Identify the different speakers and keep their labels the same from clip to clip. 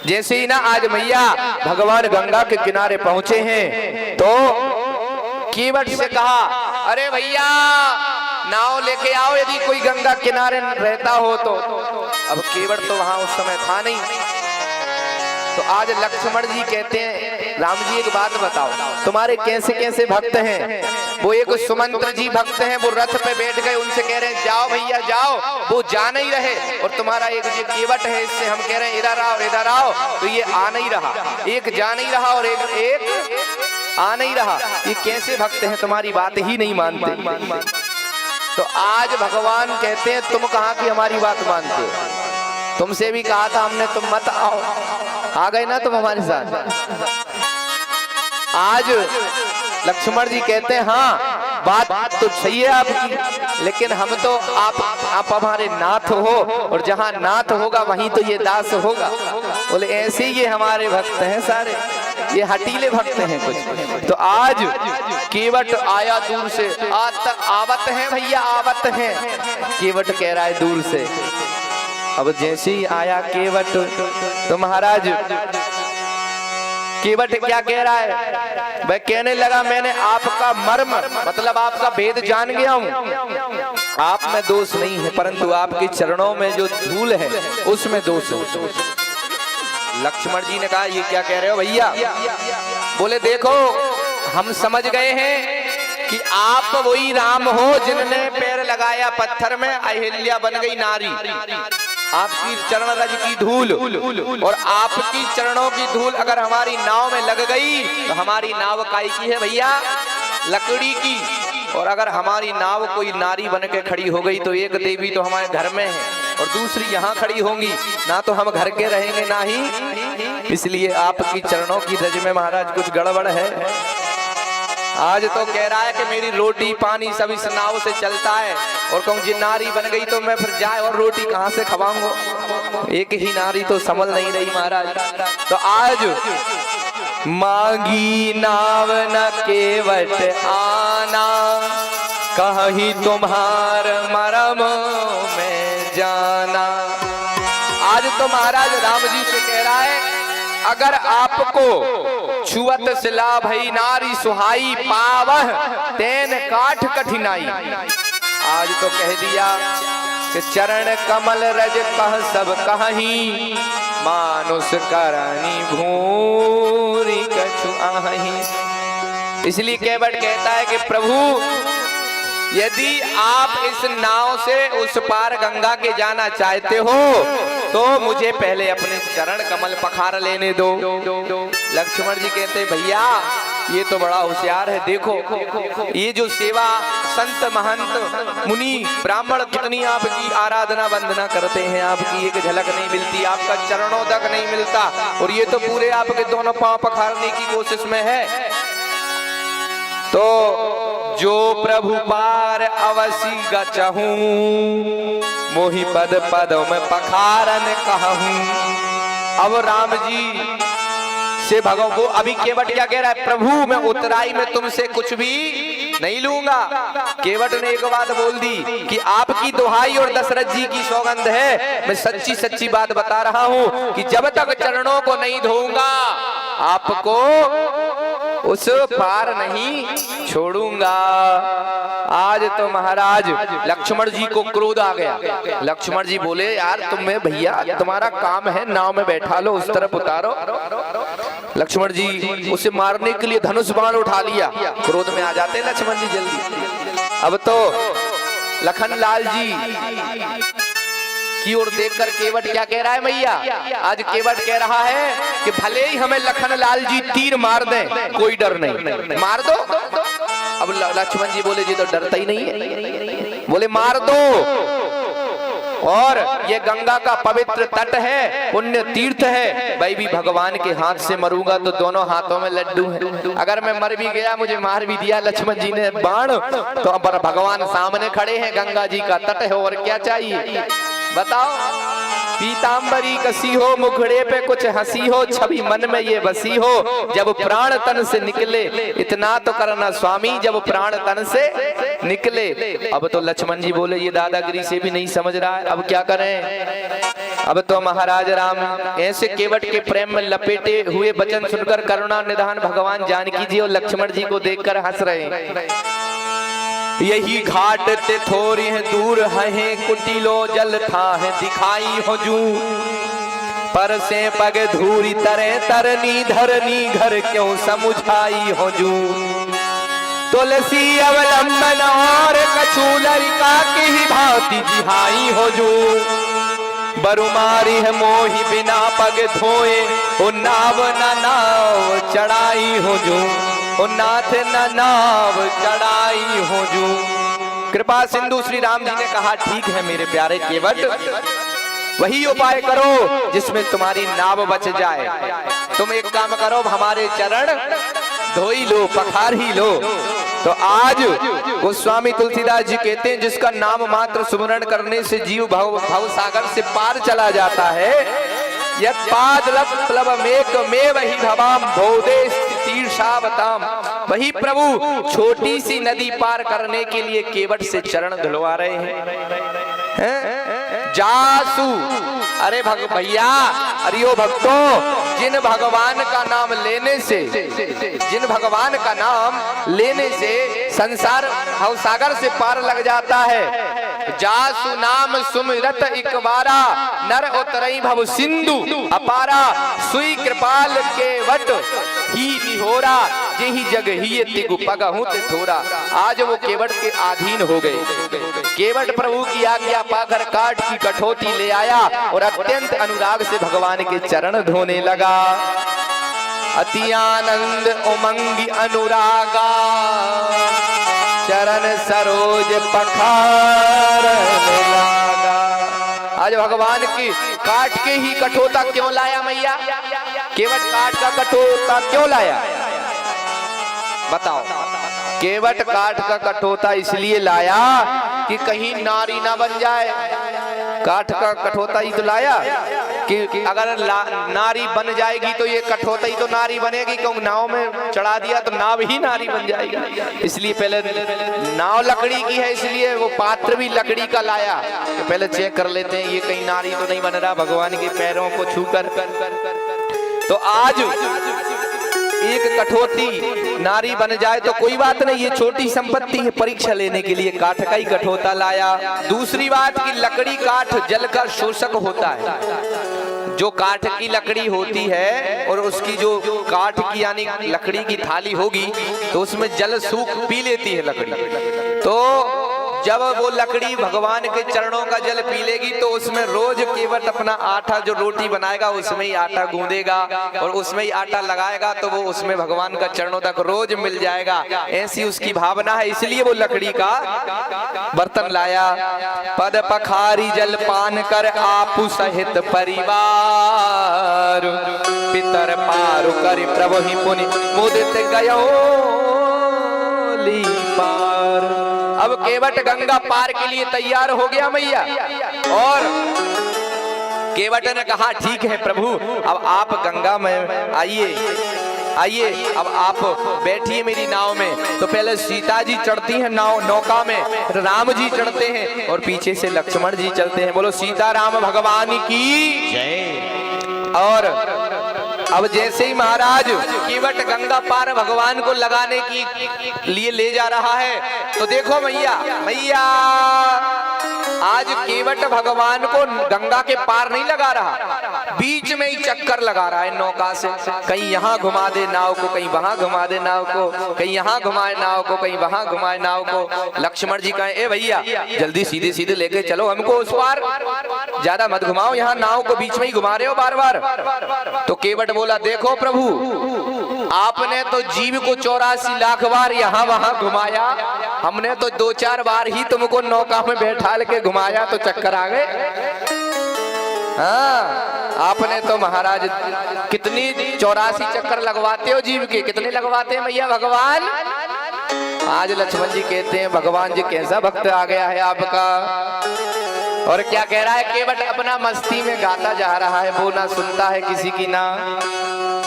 Speaker 1: जैसे ही ना आज मैया भगवान गंगा के किनारे पहुंचे हैं तो केवट से कहा, अरे भैया नाव लेके आओ यदि कोई गंगा किनारे रहता हो तो। अब केवट तो वहां उस समय था नहीं। तो आज लक्ष्मण जी कहते हैं, राम जी एक बात बताओ, तुम्हारे कैसे कैसे भक्त हैं। वो एक सुमंत्र जी भक्त हैं, वो रथ पे बैठ गए, उनसे कह रहे हैं जाओ भैया जाओ, वो जा नहीं रहे। और तुम्हारा एक जो केवट है, इससे हम कह रहे हैं इधर आओ, तो ये आ नहीं रहा। एक जा नहीं रहा और एक आ नहीं रहा। ये कैसे भक्त हैं, तुम्हारी बात ही नहीं मानते। तो आज भगवान कहते हैं तुम कहाँ की हमारी बात मानते हो, तुमसे भी कहा था हमने तुम मत आओ, आ गए ना तुम हमारे साथ। आज लक्ष्मण जी कहते हैं हाँ बात तो सही है आपकी, लेकिन हम तो आप हमारे नाथ हो, और जहाँ नाथ होगा वहीं तो ये दास होगा। बोले ऐसे ही ये हमारे भक्त हैं सारे, ये हटीले भक्त हैं कुछ। तो आज केवट आया दूर से, आवत हैं भैया आवत हैं, केवट कह रहा है दूर से। अब जैसे ही आया केवट तो महाराज केवट क्या कह रहा है, वह कहने लगा मैंने आपका मर्म मतलब आपका भेद जान गया हूँ, आप में दोष नहीं है, परंतु आपके चरणों में जो धूल है उसमें दोष है। लक्ष्मण जी ने कहा ये क्या कह रहे हो भैया। बोले देखो हम समझ गए हैं कि आप वही राम हो जिनने पैर लगाया पत्थर में, अहिल्या बन गई नारी। आपकी चरण रज की धूल और आपकी चरणों की धूल अगर हमारी नाव में लग गई तो हमारी नाव काई की है भैया, लकड़ी की। और अगर हमारी नाव कोई नारी बन के खड़ी हो गई तो एक देवी तो हमारे घर में है और दूसरी यहाँ खड़ी होंगी, ना तो हम घर के रहेंगे ना ही। इसलिए आपकी चरणों की रज में महाराज कुछ गड़बड़ है। आज तो कह रहा है कि मेरी रोटी पानी सब इस नाव से चलता है, और कहूँ जी नारी बन गई तो मैं फिर जाए और रोटी कहाँ से खवाऊंगा। एक ही नारी तो संभल नहीं रही महाराज। तो आज मांगी नाव न केवट आना, कहीं तुम्हार मरम में जाना। आज तो महाराज राम जी से कह रहा है अगर आपको छुअत सिला भई नारी सुहाई, पावह तेन काठ कठिनाई। आज तो कह दिया कि चरण कमल रज कह सब कहीं, मानुष करनी भूरि कछु आही। इसलिए केवट कहता है कि प्रभु यदि आप इस नाव से उस पार गंगा के जाना चाहते हो तो मुझे पहले अपने चरण कमल पखार लेने दो। लक्ष्मण जी कहते भैया ये तो बड़ा होशियार है, देखो ये जो सेवा संत महंत मुनि ब्राह्मण कितनी आपकी आराधना वंदना करते हैं, आपकी एक झलक नहीं मिलती, आपका चरणों तक नहीं मिलता, और ये तो पूरे आपके दोनों पांव पखारने की कोशिश में है। तो जो प्रभु पार अवसी गचहूं, मोहि पद पद में पखारन कहूं। अब राम जी से भगवान को अभी केवट क्या कह रहा है, प्रभु मैं उतराई में तुमसे कुछ भी नहीं लूंगा। केवट ने एक बात बोल दी कि आपकी दुहाई और दशरथ जी की सौगंध है, मैं सच्ची सच्ची बात बता रहा हूं कि जब तक चरणों को नहीं धोऊंगा आपको उस पार नहीं छोड़ूंगा। आज तो महाराज लक्ष्मण जी को क्रोध आ गया। लक्ष्मण जी बोले यार तुम्हें भैया तुम्हारा काम है नाव में बैठा लो, उस तरफ उतारो। लक्ष्मण जी उसे मारने के लिए धनुष बाण उठा लिया। क्रोध में आ जाते लक्ष्मण जी जल्दी। अब तो लखन लाल जी की ओर देखकर केवट क्या कह रहा है भैया, आज केवट कह रहा है कि भले ही हमें लखन लाल जी तीर मार दें कोई डर नहीं, मार दो। अब लक्ष्मण जी बोले जी तो डरता ही नहीं है, बोले मार दो। और ये गंगा का पवित्र तट है, पुण्य तीर्थ है, भाई भी भगवान के हाथ से मरूंगा तो दोनों हाथों में लड्डू है। अगर मैं मर भी गया, मुझे मार भी दिया लक्ष्मण जी ने बाण, तो अब भगवान सामने खड़े हैं, गंगा जी का तट है, और क्या चाहिए बताओ। पीतांबरी कसी हो, मुखड़े पे कुछ हंसी हो, छवि मन में ये बसी हो, जब प्राण तन से निकले। इतना तो करना स्वामी जब प्राण तन से निकले। अब तो लक्ष्मण जी बोले ये दादागिरी से भी नहीं समझ रहा है, अब क्या करें। अब तो महाराज राम ऐसे केवट के प्रेम में लपेटे हुए वचन सुनकर करुणा निधान भगवान जानकी जी और लक्ष्मण जी को देखकर हंस रहे हैं। यही घाट ते थोड़ी है दूर है, कुटिलो जल था है दिखाई हो जू, पर से पग धूरी तरे तरनी धरनी घर क्यों समुझाई हो जू। तुलसी अवलंबन और कछु लरिका की ही भांति जिहाई हो जू, बरुमारी है मोही बिना पग धोए, ओ नाव न नाव चढ़ाई हो जू, ओ नाथ न नाव चढ़ाई हो जू। कृपा सिंधु श्री राम जी ने कहा ठीक है मेरे प्यारे केवट, वही उपाय करो जिसमें तुम्हारी नाव बच जाए। तुम एक काम करो, हमारे चरण धोई लो, पखार ही लो। तो आज गोस्वामी तुलसीदास जी कहते हैं जिसका नाम मात्र सुमरण करने से जीव भव सागर से पार चला जाता है। यत् पादलप्लवमेकमेव हि भवाम भोदेस्तीर्षावताम। वही प्रभु छोटी सी नदी पार करने के लिए केवट से चरण धुलवा रहे हैं। जासु, अरे भैया, अरियो भक्तों, जिन भगवान का नाम लेने से, जिन भगवान का नाम लेने से संसार भवसागर से पार लग जाता है। जासु नाम सुमिरत इकबारा, नर उतरई भव सिंधु अपारा, सुई कृपाल के वट ही निहोरा, जेहि जग ही तिगु पगहु ते थोरा। आज वो केवट के अधीन हो गए। केवट प्रभु की आज्ञा पाकर काठ की कठौती ले आया और अत्यंत अनुराग से भगवान के चरण धोने लगा। अति आनंद उमंगी अनुरागा, चरण सरोज पखार लगा। आज भगवान की काठ के ही कठौता क्यों लाया मैया? केवट काठ का कठौता क्यों लाया बताओ? केवट काठ का कठौता इसलिए लाया कि कहीं नारी ना बन जाए। काठ का कठौता ही तो लाया कि अगर नारी बन जाएगी तो ये कठौता ही तो नारी बनेगी, क्योंकि नाव में चढ़ा दिया तो नाव ही नारी बन जाएगी। इसलिए पहले नाव लकड़ी की है, इसलिए वो पात्र भी लकड़ी का लाया। तो पहले चेक कर लेते हैं ये कहीं नारी तो नहीं बन रहा भगवान के पैरों को छूकर। तो आज एक कठौती नारी बन जाए तो कोई बात नहीं, ये छोटी संपत्ति है। परीक्षा लेने के लिए काठ का ही कठौता लाया। दूसरी बात कि लकड़ी काठ जल का शोषक होता है। जो काठ की लकड़ी होती है और उसकी जो काठ की यानी लकड़ी की थाली होगी तो उसमें जल सूख पी लेती है लकड़ी। तो जब वो लकड़ी भगवान के चरणों का जल पी लेगी तो उसमें रोज केवट अपना आटा जो रोटी बनाएगा उसमें ही आटा गूंदेगा और उसमें ही आटा लगाएगा, तो वो उसमें भगवान का चरणों तक रोज मिल जाएगा। ऐसी उसकी भावना है, इसलिए वो लकड़ी का बर्तन लाया। पद पखारी जल पान कर आपु सहित परिवार, पितर पारु करि प्रभु ही पुनि मुदित गयो ली पार। अब केवट गंगा पार के लिए तैयार हो गया मैया, और केवट ने कहा ठीक है प्रभु, अब आप गंगा में आइए, अब आप बैठिए मेरी नाव में। तो पहले सीता जी चढ़ती हैं नौका में, राम जी चढ़ते हैं और पीछे से लक्ष्मण जी चलते हैं। बोलो सीता राम भगवान की जय। और अब जैसे ही महाराज केवट गंगा पार भगवान को लगाने की लिए ले जा रहा है तो देखो मैया आज केवट भगवान को गंगा के पार नहीं लगा रहा, बीच में ही चक्कर लगा रहा है नौका से। कहीं यहाँ घुमा दे नाव को, कहीं वहां घुमा दे नाव को, कहीं यहाँ घुमाए नाव को, कहीं वहां घुमाए नाव को। लक्ष्मण जी कहे ए भैया जल्दी सीधे सीधे लेके चलो हमको उस पार, ज्यादा मत घुमाओ, यहाँ नाव को बीच में ही घुमा रहे हो बार बार। तो केवट बोला देखो प्रभु, आपने तो जीव को 84 लाख बार यहाँ वहां घुमाया, हमने तो 2-4 बार ही तुमको नौका में बैठा के घुमाया तो चक्कर आ गए। हाँ, आपने तो महाराज कितनी 84 चक्कर लगवाते हो जीव के, कितने लगवाते हैं मैया भगवान? आज लक्ष्मण जी कहते हैं भगवान जी कैसा भक्त आ गया है आपका। और क्या कह रहा है, केवट अपना मस्ती में गाता जा रहा है, वो ना सुनता है किसी की ना।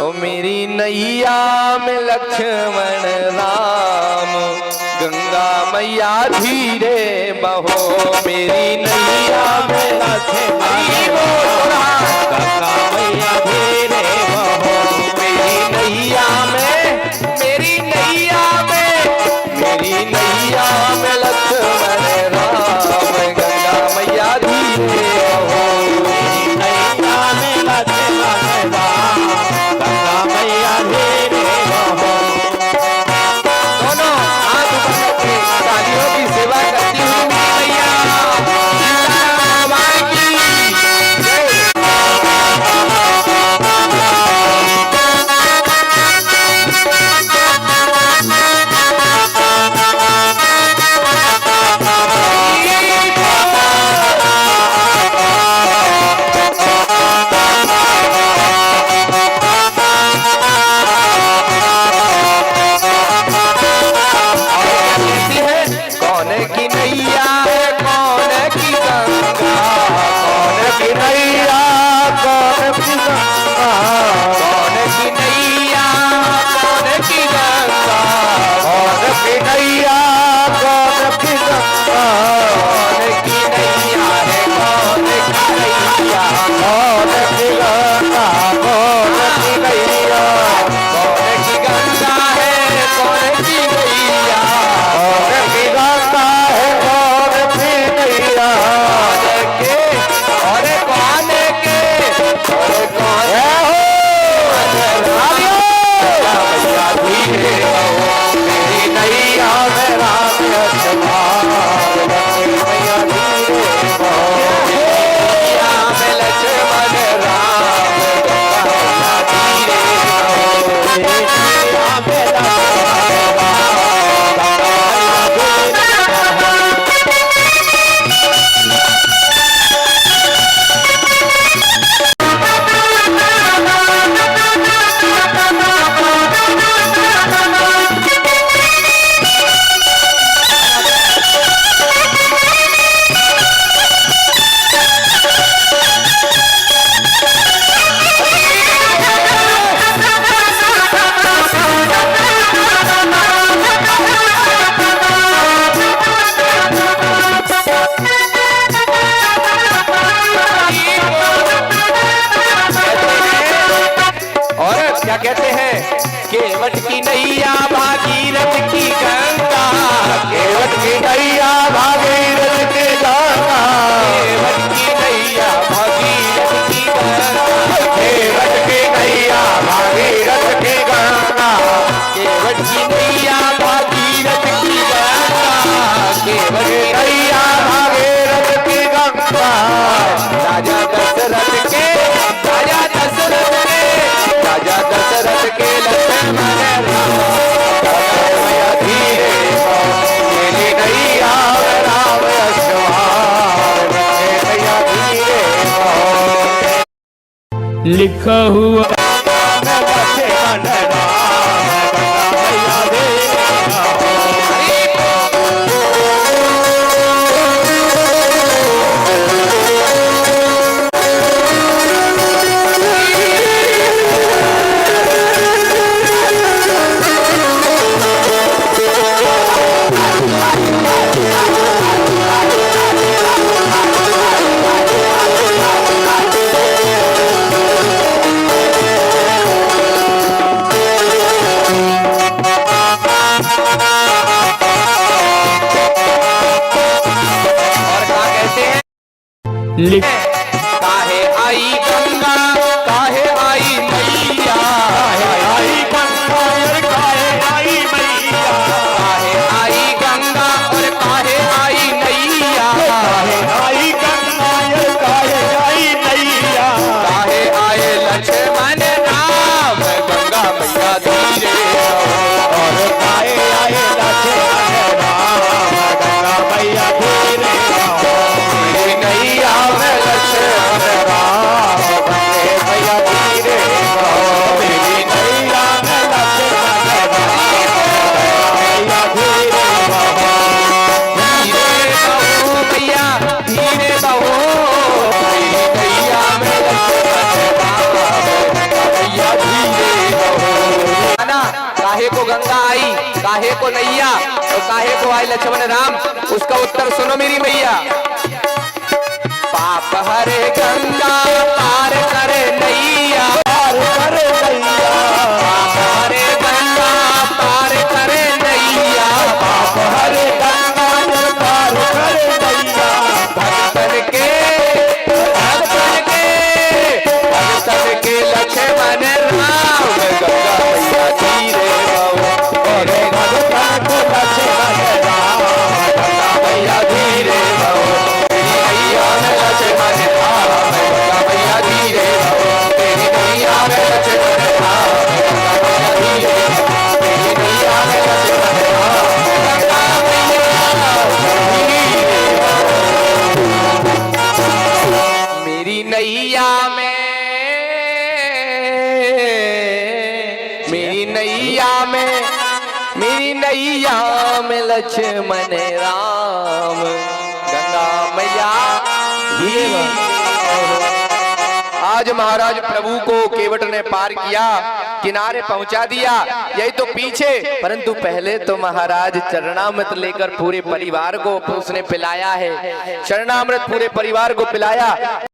Speaker 1: ओ मेरी नैया में लक्ष्मण राम, गंगा मैया धीरे बहो। मेरी नैया में लक्ष्मण राम, गंगा मैया धीरे बहो। मेरी नैया में, मेरी नैया में, मेरी नैया में लक्ष्मण राम, गंगा मैया धीरे बहो। मेरी नैया में लक्ष्मण राम, गंगा मैया धीरे बहो। दोनों हाथ ऊपर करके तालियों की सेवा करती हुई मैया सीताराम की जय। कहते हैं केवट की नैया भागीरथ की गंगा, केवट की नैया भागीरथ की गंगा, केवट की नैया भागीरथ की गंगा, केवट की नैया भागीरथ की गंगा, केवट की नैया भागीरथ की गंगा, केवट की नैया भागीरथ की गंगा। राजा दशरथ के, राजा दशरथ के, राजा दशरथ के लक्ष्मण राम, मैया धीरे मेरी नैया राम अश्वार, मैया धीरे
Speaker 2: लिखा हुआ
Speaker 1: लक्ष्मण राम, मैया धीरे।
Speaker 2: लिख
Speaker 1: काहे आई गंगा, काहे आई मैया, काहे आई गंगा और काहे आई मैया, काहे आई गंगा और काहे आई नैया, काहे आई गंगा और काहे आई नैया, काहे आए लक्ष्मण राम, गंगा मैया धीरे और काहे आए लक्ष्मण राम, गंगा मैया धीरे। नैया में लक्ष्मण राम, मैया धीरे मेरी नैया में लक्ष्मण राम, मैया धीरे बहो, धीरे बहो मैया धीरे बहो। काहे को नैया तो काहे को आए लक्ष्मण राम, उसका उत्तर सुनो मेरी मैया। पाप हरे गंगा पार करे नैया, पार करे नैया, पाप हरे गंगा पार करे नैया, पाप हरे गंगा पार करे नैया। भक्तन के लक्ष्मण राम, गंगा मैया धीरे बहो, अरे भगवान को लक्ष्मण राम, गंगा मैया धीरे बहो, तेरी मैया में लक्ष्मण राम, गंगा मैया धीरे बहो, तेरी मैया में लक्ष्मण राम, गंगा मैया धीरे बहो, तेरी मैया में लक्ष्मण राम, गंगा मैया मेरी नैया में, मेरी नैया में, मेरी नैया में लक्ष्मण राम, गंगा मैया आज महाराज प्रभु को केवट ने पार किया, किनारे पहुंचा दिया, यही तो पीछे, परंतु पहले तो महाराज चरणामृत लेकर पूरे परिवार को उसने पिलाया है, चरणामृत पूरे परिवार को पिलाया।